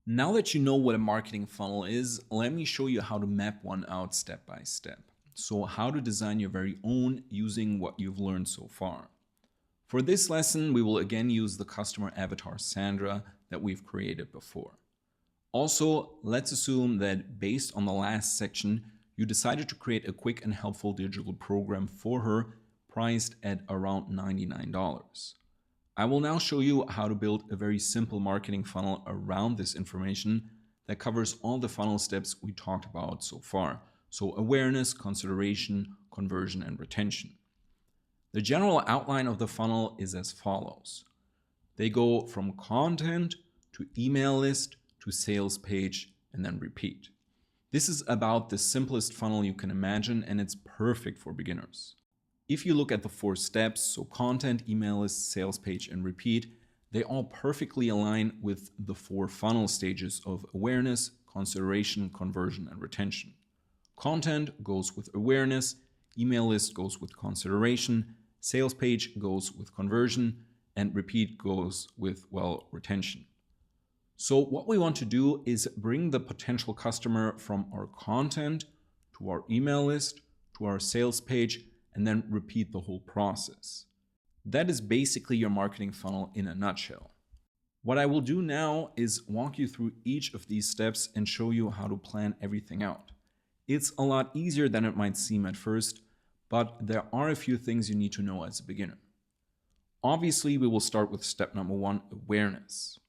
Now that you know what a marketing funnel is, let me show you how to map one out step by step. So how to design your very own using what you've learned so far. For this lesson, we will again use the customer avatar Sandra that we've created before. Also, let's assume that based on the last section, you decided to create a quick and helpful digital program for her priced at around $99. I will now show you how to build a very simple marketing funnel around this information that covers all the funnel steps we talked about so far. So awareness, consideration, conversion, and retention. The general outline of the funnel is as follows. They go from content to email list to sales page and then repeat. This is about the simplest funnel you can imagine, and it's perfect for beginners. If you look at the 4 steps, so content, email list, sales page, and repeat, they all perfectly align with the 4 funnel stages of awareness, consideration, conversion, and retention. Content goes with awareness, email list goes with consideration, sales page goes with conversion, and repeat goes with, well, retention. So what we want to do is bring the potential customer from our content to our email list, to our sales page, and then repeat the whole process. That is basically your marketing funnel in a nutshell. What I will do now is walk you through each of these steps and show you how to plan everything out. It's a lot easier than it might seem at first, but there are a few things you need to know as a beginner. Obviously, we will start with step number 1, awareness.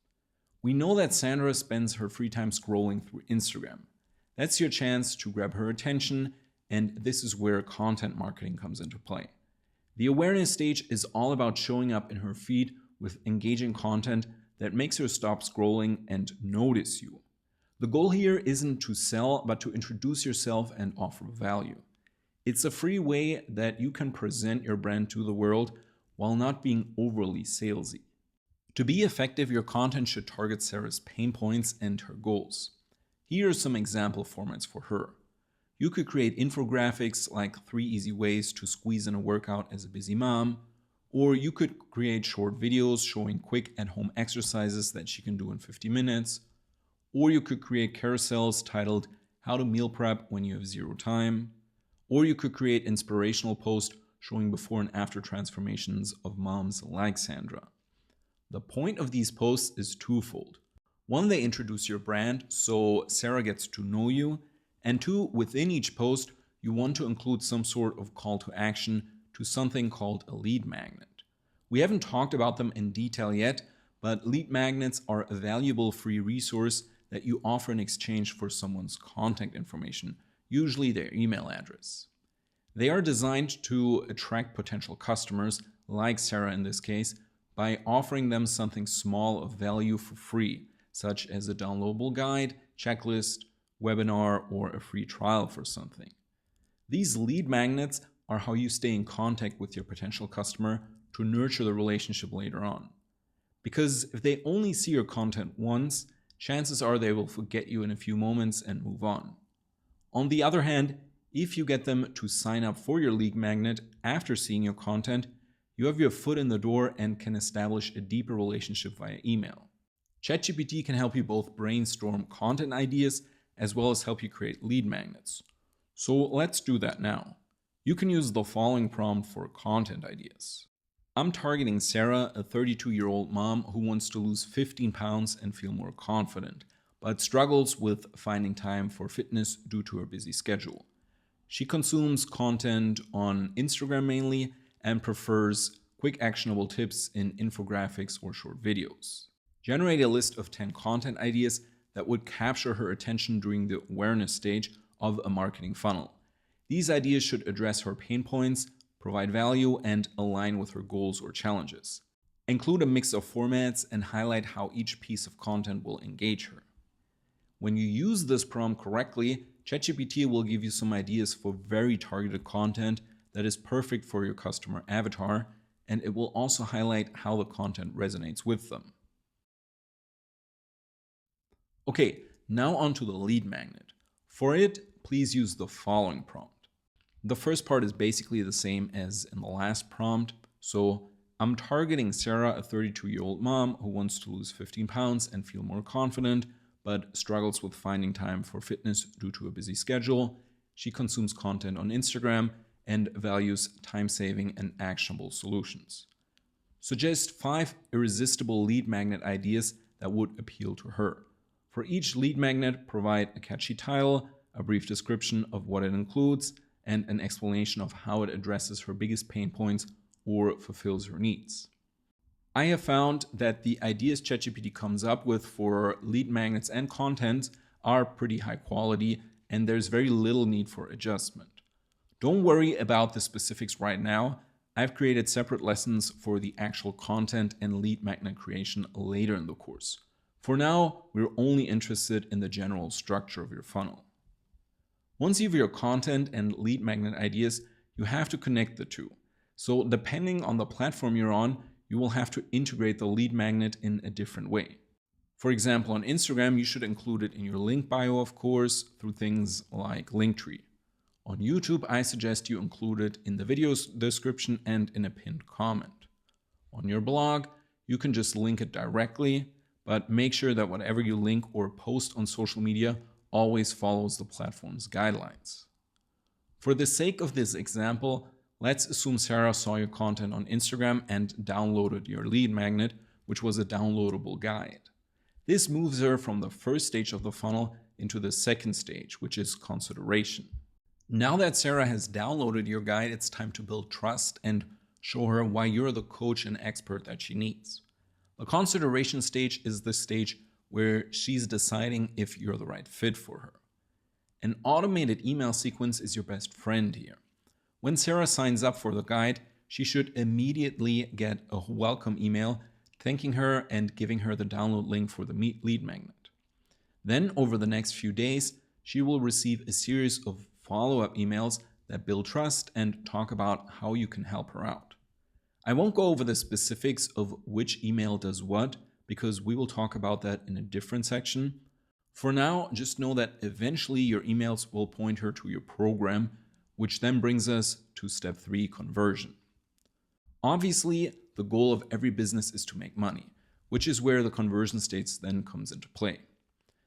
We know that Sandra spends her free time scrolling through Instagram. That's your chance to grab her attention, and this is where content marketing comes into play. The awareness stage is all about showing up in her feed with engaging content that makes her stop scrolling and notice you. The goal here isn't to sell, but to introduce yourself and offer value. It's a free way that you can present your brand to the world while not being overly salesy. To be effective, your content should target Sarah's pain points and her goals. Here are some example formats for her. You could create infographics like 3 easy ways to squeeze in a workout as a busy mom, or you could create short videos showing quick at-home exercises that she can do in 50 minutes, or you could create carousels titled How to Meal Prep When You Have Zero Time, or you could create inspirational posts showing before and after transformations of moms like Sandra. The point of these posts is twofold. 1, they introduce your brand so Sarah gets to know you, and 2, within each post, you want to include some sort of call to action to something called a lead magnet. We haven't talked about them in detail yet, but lead magnets are a valuable free resource that you offer in exchange for someone's contact information, usually their email address. They are designed to attract potential customers, like Sarah in this case, by offering them something small of value for free, such as a downloadable guide, checklist, webinar, or a free trial for something. These lead magnets are how you stay in contact with your potential customer to nurture the relationship later on. Because if they only see your content once, chances are they will forget you in a few moments and move on. On the other hand, if you get them to sign up for your lead magnet after seeing your content, you have your foot in the door and can establish a deeper relationship via email. ChatGPT can help you both brainstorm content ideas as well as help you create lead magnets. So let's do that now. You can use the following prompt for content ideas. I'm targeting Sarah, a 32-year-old mom who wants to lose 15 pounds and feel more confident, but struggles with finding time for fitness due to her busy schedule. She consumes content on Instagram mainly and prefers quick actionable tips in infographics or short videos. Generate a list of 10 content ideas that would capture her attention during the awareness stage of a marketing funnel. These ideas should address her pain points, provide value, and align with her goals or challenges. Include a mix of formats and highlight how each piece of content will engage her. When you use this prompt correctly, ChatGPT will give you some ideas for very targeted content that is perfect for your customer avatar, and it will also highlight how the content resonates with them. Okay, now onto the lead magnet. For it, please use the following prompt. The first part is basically the same as in the last prompt. So I'm targeting Sarah, a 32-year-old mom who wants to lose 15 pounds and feel more confident, but struggles with finding time for fitness due to a busy schedule. She consumes content on Instagram and values time-saving and actionable solutions. Suggest 5 irresistible lead magnet ideas that would appeal to her. For each lead magnet, provide a catchy title, a brief description of what it includes, and an explanation of how it addresses her biggest pain points or fulfills her needs. I have found that the ideas ChatGPT comes up with for lead magnets and content are pretty high quality, and there's very little need for adjustment. Don't worry about the specifics right now. I've created separate lessons for the actual content and lead magnet creation later in the course. For now, we're only interested in the general structure of your funnel. Once you have your content and lead magnet ideas, you have to connect the two. So depending on the platform you're on, you will have to integrate the lead magnet in a different way. For example, on Instagram, you should include it in your link bio, of course, through things like Linktree. On YouTube, I suggest you include it in the video's description and in a pinned comment. On your blog, you can just link it directly, but make sure that whatever you link or post on social media always follows the platform's guidelines. For the sake of this example, let's assume Sarah saw your content on Instagram and downloaded your lead magnet, which was a downloadable guide. This moves her from the first stage of the funnel into the second stage, which is consideration. Now that Sarah has downloaded your guide, it's time to build trust and show her why you're the coach and expert that she needs. The consideration stage is the stage where she's deciding if you're the right fit for her. An automated email sequence is your best friend here. When Sarah signs up for the guide, she should immediately get a welcome email thanking her and giving her the download link for the lead magnet. Then, over the next few days, she will receive a series of follow-up emails that build trust and talk about how you can help her out. I won't go over the specifics of which email does what, because we will talk about that in a different section. For now, just know that eventually your emails will point her to your program, which then brings us to step 3, conversion. Obviously, the goal of every business is to make money, which is where the conversion stage then comes into play.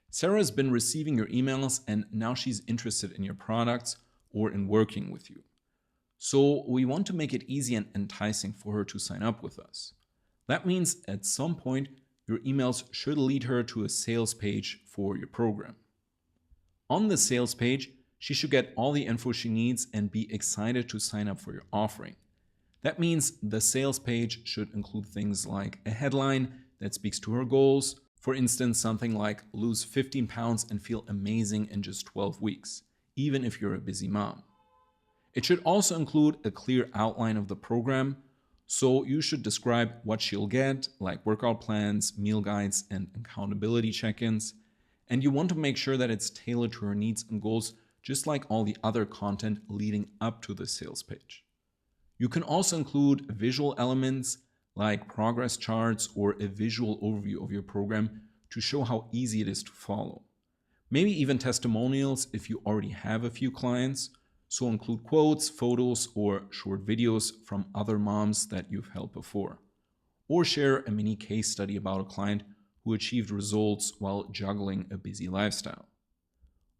Sarah's been receiving your emails and now she's interested in your products or in working with you. So we want to make it easy and enticing for her to sign up with us. That means at some point, your emails should lead her to a sales page for your program. On the sales page, she should get all the info she needs and be excited to sign up for your offering. That means the sales page should include things like a headline that speaks to her goals. For instance, something like lose 15 pounds and feel amazing in just 12 weeks, even if you're a busy mom. It should also include a clear outline of the program, so you should describe what she'll get, like workout plans, meal guides, and accountability check-ins. And you want to make sure that it's tailored to her needs and goals, just like all the other content leading up to the sales page. You can also include visual elements like progress charts or a visual overview of your program to show how easy it is to follow. Maybe even testimonials if you already have a few clients. So include quotes, photos, or short videos from other moms that you've helped before. Or share a mini case study about a client who achieved results while juggling a busy lifestyle.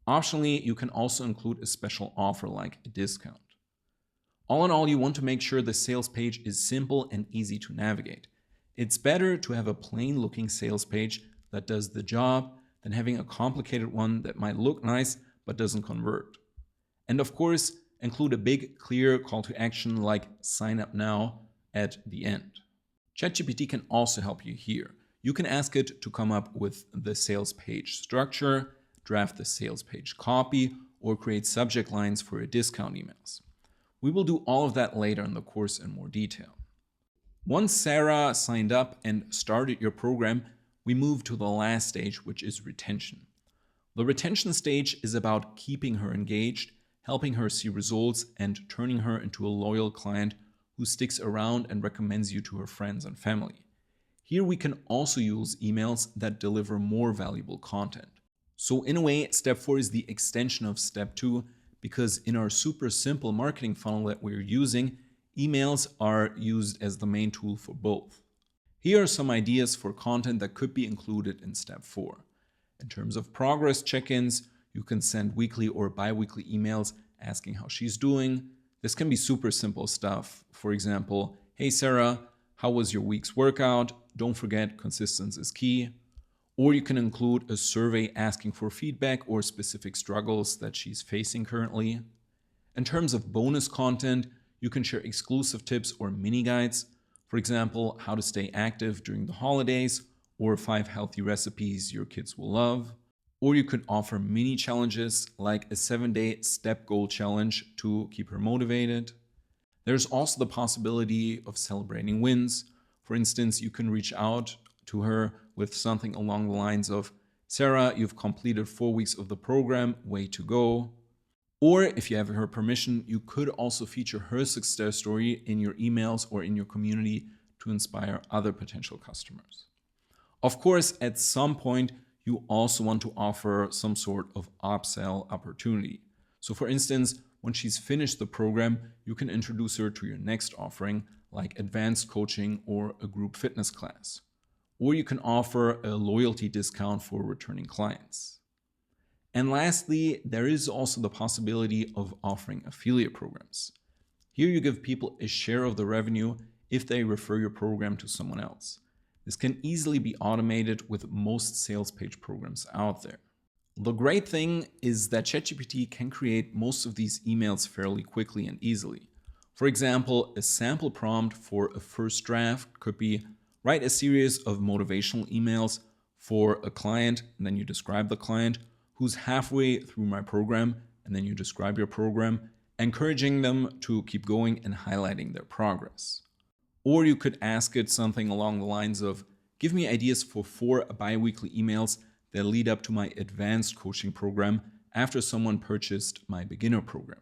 Optionally, you can also include a special offer like a discount. All in all, you want to make sure the sales page is simple and easy to navigate. It's better to have a plain looking sales page that does the job than having a complicated one that might look nice but doesn't convert. And of course, include a big, clear call to action like sign up now at the end. ChatGPT can also help you here. You can ask it to come up with the sales page structure, draft the sales page copy, or create subject lines for your discount emails. We will do all of that later in the course in more detail. Once Sarah signed up and started your program, we move to the last stage, which is retention. The retention stage is about keeping her engaged, helping her see results, and turning her into a loyal client who sticks around and recommends you to her friends and family. Here we can also use emails that deliver more valuable content. So in a way, step 4 is the extension of step 2, because in our super simple marketing funnel that we're using, emails are used as the main tool for both. Here are some ideas for content that could be included in step 4. In terms of progress check-ins, you can send weekly or bi-weekly emails asking how she's doing. This can be super simple stuff. For example, hey Sarah, how was your week's workout? Don't forget, consistency is key. Or you can include a survey asking for feedback or specific struggles that she's facing currently. In terms of bonus content, you can share exclusive tips or mini guides. For example, how to stay active during the holidays, or 5 healthy recipes your kids will love. Or you could offer mini challenges like a 7-day step goal challenge to keep her motivated. There's also the possibility of celebrating wins. For instance, you can reach out to her with something along the lines of, Sarah, you've completed 4 weeks of the program, way to go. Or if you have her permission, you could also feature her success story in your emails or in your community to inspire other potential customers. Of course, at some point, you also want to offer some sort of upsell opportunity. So for instance, when she's finished the program, you can introduce her to your next offering, like advanced coaching or a group fitness class. Or you can offer a loyalty discount for returning clients. And lastly, there is also the possibility of offering affiliate programs. Here you give people a share of the revenue if they refer your program to someone else. This can easily be automated with most sales page programs out there. The great thing is that ChatGPT can create most of these emails fairly quickly and easily. For example, a sample prompt for a first draft could be write a series of motivational emails for a client, and then you describe the client who's halfway through my program, and then you describe your program, encouraging them to keep going and highlighting their progress. Or you could ask it something along the lines of, give me ideas for 4 bi-weekly emails that lead up to my advanced coaching program after someone purchased my beginner program.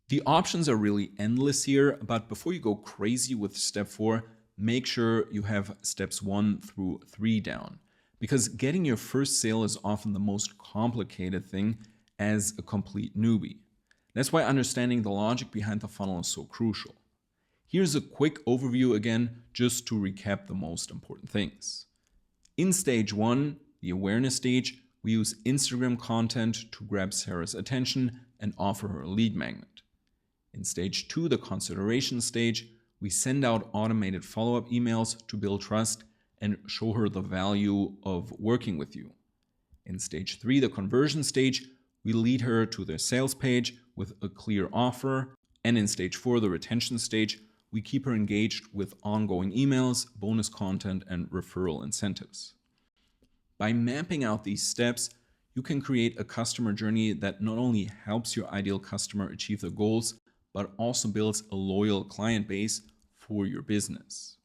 The options are really endless here, but before you go crazy with step 4, make sure you have steps 1 through 3 down. Because getting your first sale is often the most complicated thing as a complete newbie. That's why understanding the logic behind the funnel is so crucial. Here's a quick overview again, just to recap the most important things. In stage 1, the awareness stage, we use Instagram content to grab Sarah's attention and offer her a lead magnet. In stage 2, the consideration stage, we send out automated follow-up emails to build trust and show her the value of working with you. In stage 3, the conversion stage, we lead her to their sales page with a clear offer. And in stage 4, the retention stage, we keep her engaged with ongoing emails, bonus content, and referral incentives. By mapping out these steps, you can create a customer journey that not only helps your ideal customer achieve their goals, but also builds a loyal client base for your business.